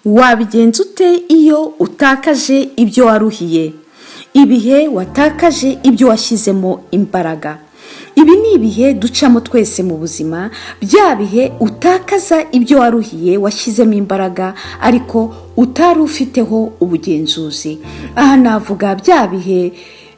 wabigenza ute iyo utakaje ibyo waruhiye? Ibihe watakaje ibyo washyizemo imbaraga. Ibi ni ibihe ducamo twese mu buzima, bya bihe utakaza ibyo waruhiye washyizemo imbaraga ariko utari ufiteho ubugenzuzi. Aha navuga bya bihe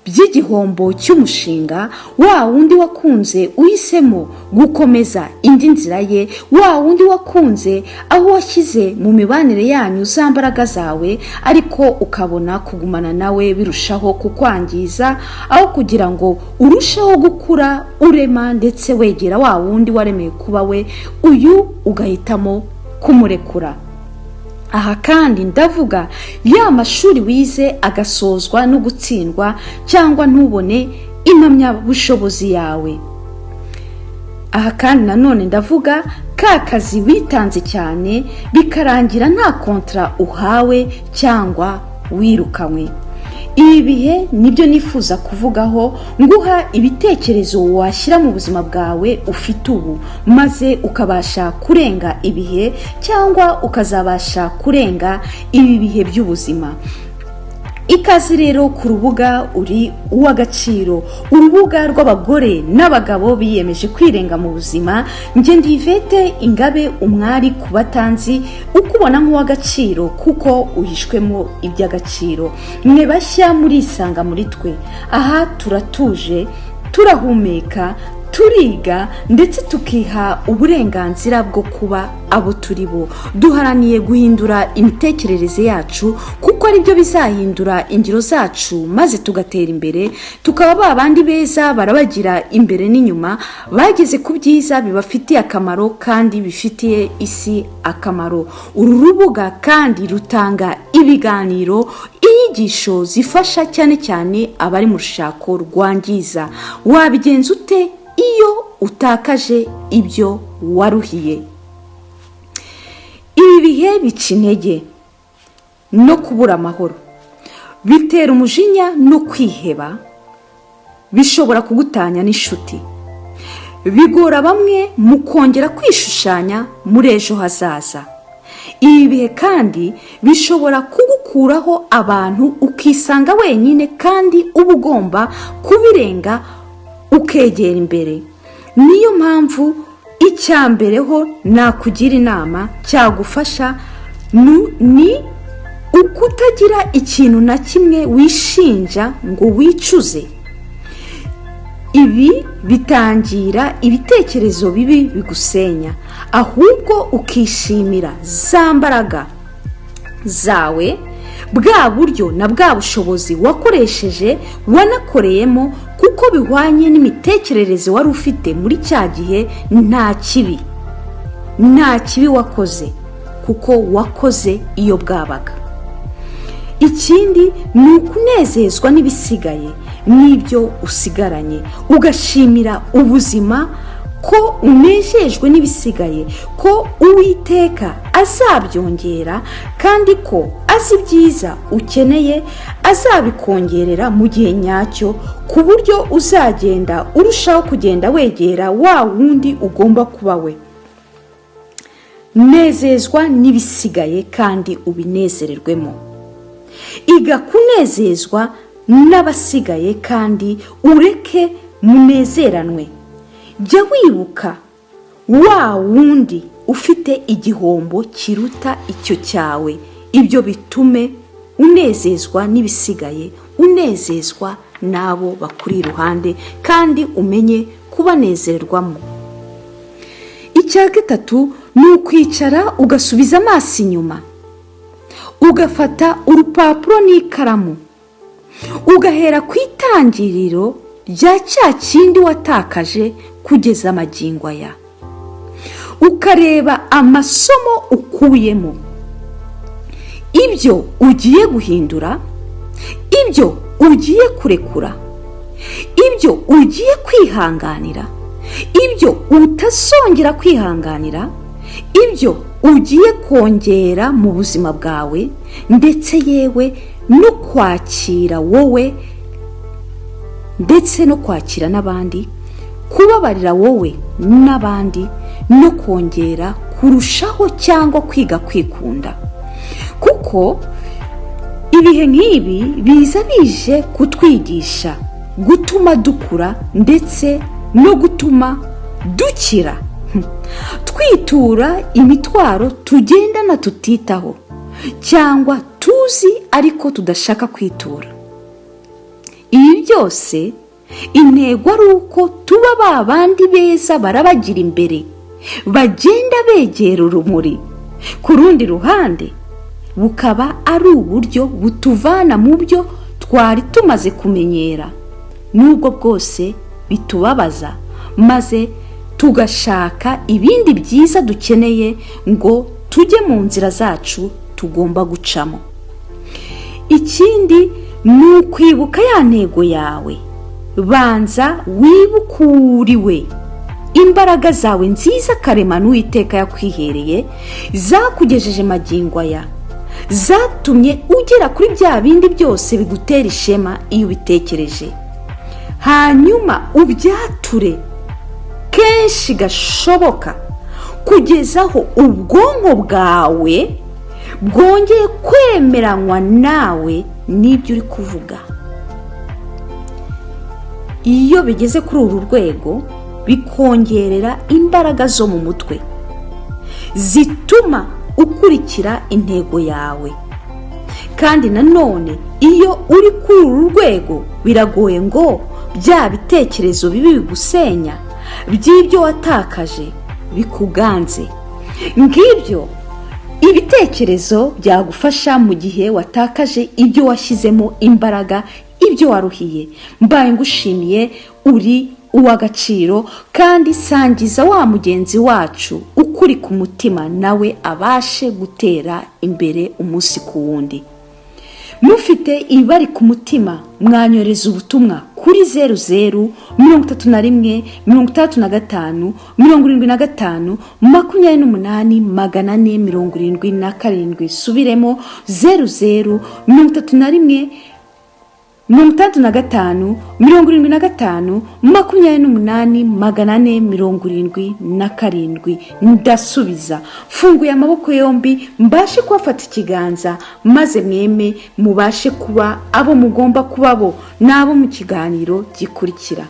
by'igihombo cy'umushinga, wa wundi wakunze uhisemo gukomeza indi nzira ye, wa wundi wakunze aho washyize mu mibanire yanyu za mbaraga zawe ariko ukabona kugumana nawe birushaho kukwangiza, aho kugira ngo urusheho gukura urema ndetse wegera wa wundi waremeye kuba we, uyu ugahitamo kumurekura. Aha kandi ndavuga ya mashuri wize agasozwa no gutsindwa cyangwa ntubone impamyabushobozi yawe. Aha kandi nanone ndavuga ka kazi witanze cyane bikarangira nta kontra uhawe cyangwa wirukanywe. Ibi bihe nibyo nifuza kuvugaho, nguha ibitekerezo washyira mu buzima bwawe ufite ubu, maze ukabasha kurenga ibihe cyangwa ukazabasha kurenga ibi bihe by'ubuzima. Ikaze rero ku rubuga uri uw'agaciro, urubuga rw'abagore n'abagabo biyemeje kwirenga mu buzima. Njye ndi Yvette Ingabe, umwari ku batanzi, ukubona nk'uw'agaciro kuko uhishwemo iby'agaciro. Mwe bashya murisanga muri twe. Aha turatuje, turahumeka, turiga ndetse tukiha uburenganzira bwo kuba abo turi bo. Duharaniye guhindura imitekerereze yacu kuko ari byo bizahindura ingiro zacu, maze tugatera imbere, tukaba babandi beza barabagira imbere n'inyuma, bageze ku byiza bibafitiye akamaro kandi bifitiye isi akamaro. Uru rubuga kandi rutanga ibiganiro, inyigisho zifasha cyane cyane abari mu rushako rwangiza. Wabigenza ute iyo utakaje ibyo waruhiye? Ibi bihe bica intege no kubura amahoro, bitera umujinya no kwiheba, bishobora kugutanya n'inshuti, bigora bamwe mu kongera kwishushanya muri ejo hazaza. Ibi bihe kandi bishobora kugukuraho abantu ukisanga wenyine kandi uba ugomba kubirenga ukegera imbere. Niyo mpamvu icya mbere ho nakugira inama cyagufasha ni ukutagira ikintu na kimwe wishinja ngo wicuze. Ibi bitangira ibitekerezo bibi bigusenya, ahubwo ukishimira za mbaraga zawe, bwa buryo na bwa bushobozi wakoresheje wanakoreyemo, kuko bihwanye n'imitekerereze wari ufite muri cya gihe. Nta kibi wakoze kuko wakoze iyo bwabaga. Ikindi ni ukunezezwa n'ibisigaye n'ibyo usigaranye, ugashimira ubuzima ko unejejwe n'ibisigaye, ko Uwiteka azabyongera kandi ko azi ibyiza ukeneye azabikongerera mu gihe nyacyo, ku buryo uzagenda urushaho kugenda wegera wa wundi ugomba kuba we. Nezezwa n'ibisigaye kandi ubinezererwemo. Iga kunezezwa n'abasigaye kandi ureke munezeranwe. Jya wibuka wa wundi ufite igihombo kiruta icyo cyawe. Ibyo bitume unezezwa n'ibisigaye, unezezwa n'abo bakuri iruhande kandi umenye kubanezererwamo. Icya gatatu ni ukwicara ugasubiza amaso inyuma, ugafata urupapuro n'ikaramu, ugahera ku itangiriro rya cya kindi watakaje kugeza amagingo aya, ukareba amasomo ukuyemo, ibyo ugiye guhindura, ibyo ugiye kurekura, ibyo ugiye kwihanganira, ibyo utazongera kwihanganira, ibyo ugiye kongera mu buzima bwawe, ndetse yewe no kwakira wowe ndetse no kwakira n'abandi, kubabarira wowe n'abandi, no kongera kurushaho cyangwa kwiga kwikunda. kuko ibihe nk'ibi biza bije kutwigisha, gutuma dukura ndetse no gutuma dukira. Twitura imitwaro tugendana tutitaho cyangwa tuzi ariko tudashaka kwitura. Ibi byose intego ari uko tuba ba bandi beza barabagira imbere, bagenda begera urumuri. Ku rundi ruhande bukaba ari uburyo butuvana mu byo twari tumaze kumenyera, nubwo bwose bitubabaza, maze tugashaka ibindi byiza dukeneye ngo tujye mu nzira zacu tugomba gucamo. Ikindi ni ukwibuka ya ntego yawe. Banza wibukuriwe imbaraga zawe nziza karemano Uwiteka yakwihereye, zakugejeje magingo aya, zatumye ugera kuri bya bindi byose bigutera ishema iyo ubitekereje. Hanyuma ubyature kenshi gashoboka kugeza aho ubwonko bwawe bwongeye kwemeranywa nawe n'ibyo uri kuvuga. Iyo bigeze kuri uru rwego, bikongerera imbaraga zo mu mutwe zituma ukurikira intego yawe. Kandi nanone iyo uri kuri uru rwego, biragoye ngo bya bitekerezo bibi bigusenya by'ibyo watakaje bikuganze. Ngibyo ibitekerezo byagufasha mu gihe watakaje ibyo washyizemo imbaraga, ibyo waruhiye. Mbaye ngushimiye, uri uw'agaciro, kandi sangiza wa mugenzi wacu ukuri ku mutima, nawe abashe gutera imbere umunsi ku wundi. Mufite ibari ku mutima, mwanyoreza ubutumwa kuri 00 31 65 75 28 477. Subiremo 00 31 65 75 28 477. Ndasubiza, funguye amaboko yombi, mbashe kubafata ikiganza, maze mweme mubashe kuba abo mugomba kuba bo n'abo mu kiganiro gikurikira.